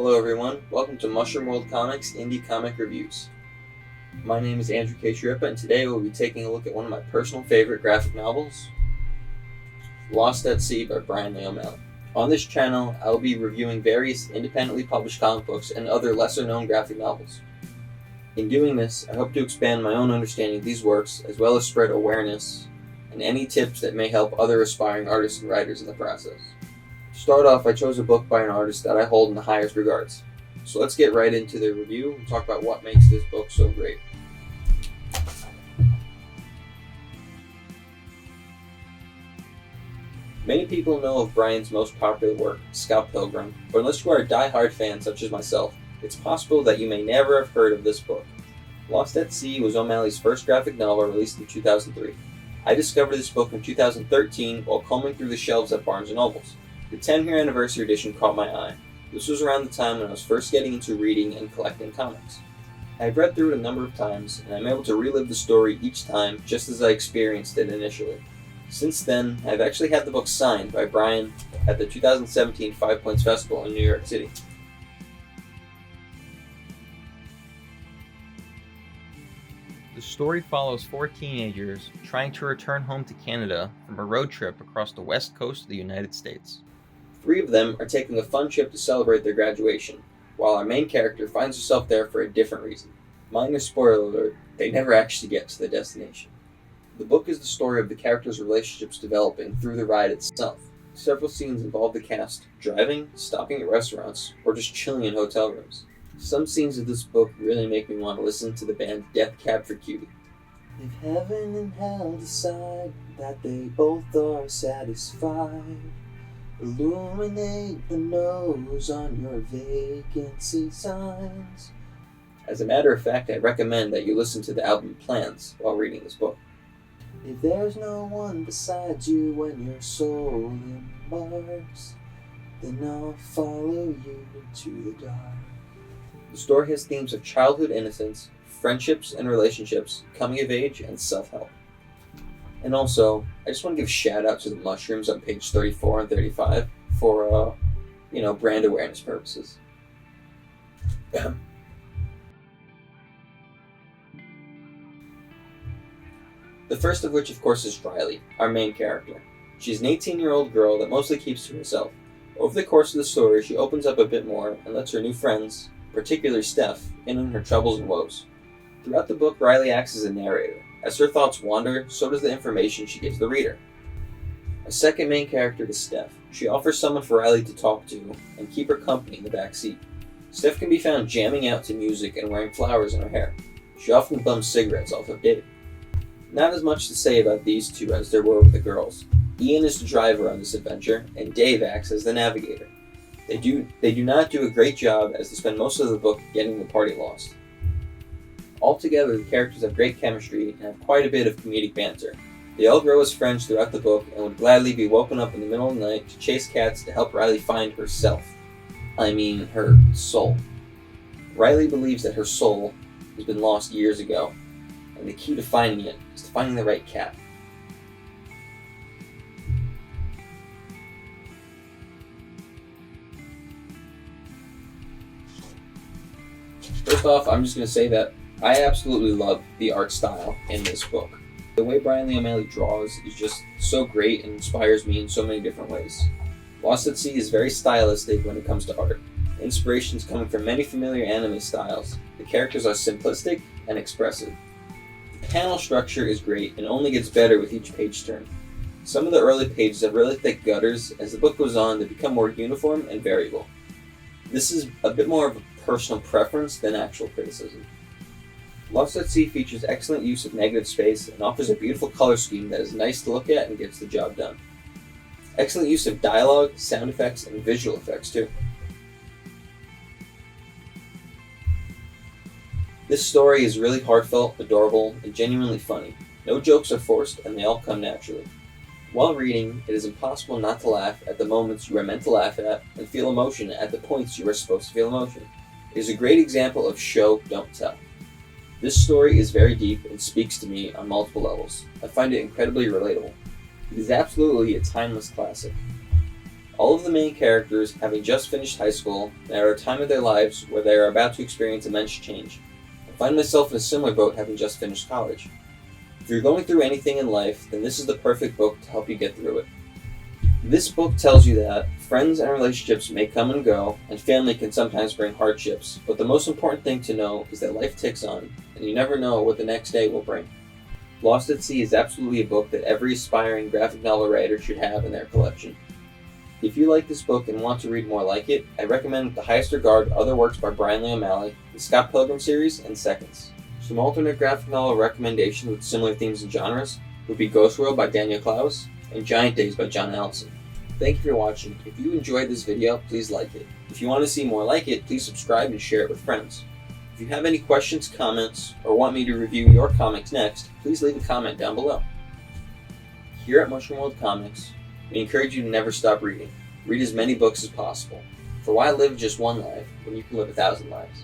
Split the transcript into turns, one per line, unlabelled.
Hello everyone, welcome to Mushroom World Comics Indie Comic Reviews. My name is Andrew K. Shrippa, and today we'll be taking a look at one of my personal favorite graphic novels, Lost at Sea by Brian Lee O'Malley. On this channel, I will be reviewing various independently published comic books and other lesser-known graphic novels. In doing this, I hope to expand my own understanding of these works, as well as spread awareness and any tips that may help other aspiring artists and writers in the process. To start off, I chose a book by an artist that I hold in the highest regards. So let's get right into the review and talk about what makes this book so great. Many people know of Brian's most popular work, Scott Pilgrim, but unless you are a die-hard fan such as myself, it's possible that you may never have heard of this book. Lost at Sea was O'Malley's first graphic novel released in 2003. I discovered this book in 2013 while combing through the shelves at Barnes & Noble's. The 10-year anniversary edition caught my eye. This was around the time when I was first getting into reading and collecting comics. I've read through it a number of times, and I'm able to relive the story each time just as I experienced it initially. Since then, I've actually had the book signed by Brian at the 2017 Five Points Festival in New York City. The story follows four teenagers trying to return home to Canada from a road trip across the west coast of the United States. Three of them are taking a fun trip to celebrate their graduation, while our main character finds herself there for a different reason. Minor spoiler alert, they never actually get to the destination. The book is the story of the characters' relationships developing through the ride itself. Several scenes involve the cast driving, stopping at restaurants, or just chilling in hotel rooms. Some scenes of this book really make me want to listen to the band Death Cab for Cutie. If heaven and hell decide that they both are satisfied, illuminate the nose on your vacancy signs. As a matter of fact, I recommend that you listen to the album Plans while reading this book. If there's no one besides you when your soul embarks, then I'll follow you to the dark. The story has themes of childhood innocence, friendships and relationships, coming of age, and self-help. And also, I just want to give a shout out to the mushrooms on page 34 and 35 for, brand awareness purposes. The first of which, of course, is Riley, our main character. She's an 18-year-old girl that mostly keeps to herself. Over the course of the story, she opens up a bit more and lets her new friends, particularly Steph, in on her troubles and woes. Throughout the book, Riley acts as a narrator. As her thoughts wander, so does the information she gives the reader. A second main character is Steph. She offers someone for Riley to talk to and keep her company in the back seat. Steph can be found jamming out to music and wearing flowers in her hair. She often bums cigarettes off of Dave. Not as much to say about these two as there were with the girls. Ian is the driver on this adventure, and Dave acts as the navigator. They do not do a great job as they spend most of the book getting the party lost. Altogether, the characters have great chemistry and have quite a bit of comedic banter. They all grow as friends throughout the book and would gladly be woken up in the middle of the night to chase cats to help Riley find herself. I mean, her soul. Riley believes that her soul has been lost years ago, and the key to finding it is to finding the right cat. First off, I'm just going to say that I absolutely love the art style in this book. The way Brian Lee O'Malley draws is just so great and inspires me in so many different ways. Lost at Sea is very stylistic when it comes to art. Inspirations coming from many familiar anime styles. The characters are simplistic and expressive. The panel structure is great and only gets better with each page turn. Some of the early pages have really thick gutters. As the book goes on, they become more uniform and variable. This is a bit more of a personal preference than actual criticism. Lost at Sea features excellent use of negative space and offers a beautiful color scheme that is nice to look at and gets the job done. Excellent use of dialogue, sound effects, and visual effects too. This story is really heartfelt, adorable, and genuinely funny. No jokes are forced, and they all come naturally. While reading, it is impossible not to laugh at the moments you are meant to laugh at, and feel emotion at the points you are supposed to feel emotion. It is a great example of show, don't tell. This story is very deep and speaks to me on multiple levels. I find it incredibly relatable. It is absolutely a timeless classic. All of the main characters having just finished high school and are at a time of their lives where they are about to experience immense change. I find myself in a similar boat having just finished college. If you're going through anything in life, then this is the perfect book to help you get through it. This book tells you that friends and relationships may come and go, and family can sometimes bring hardships, but the most important thing to know is that life ticks on, and you never know what the next day will bring. Lost at Sea is absolutely a book that every aspiring graphic novel writer should have in their collection. If you like this book and want to read more like it, I recommend With the Highest Regard other works by Brian Lee O'Malley, the Scott Pilgrim series, and Seconds. Some alternate graphic novel recommendations with similar themes and genres would be Ghost World by Daniel Clowes and Giant Days by John Allison. Thank you for watching. If you enjoyed this video, please like it. If you want to see more like it, please subscribe and share it with friends. If you have any questions, comments, or want me to review your comics next, please leave a comment down below. Here at Mushroom World Comics, we encourage you to never stop reading. Read as many books as possible. For why live just one life when you can live 1,000 lives?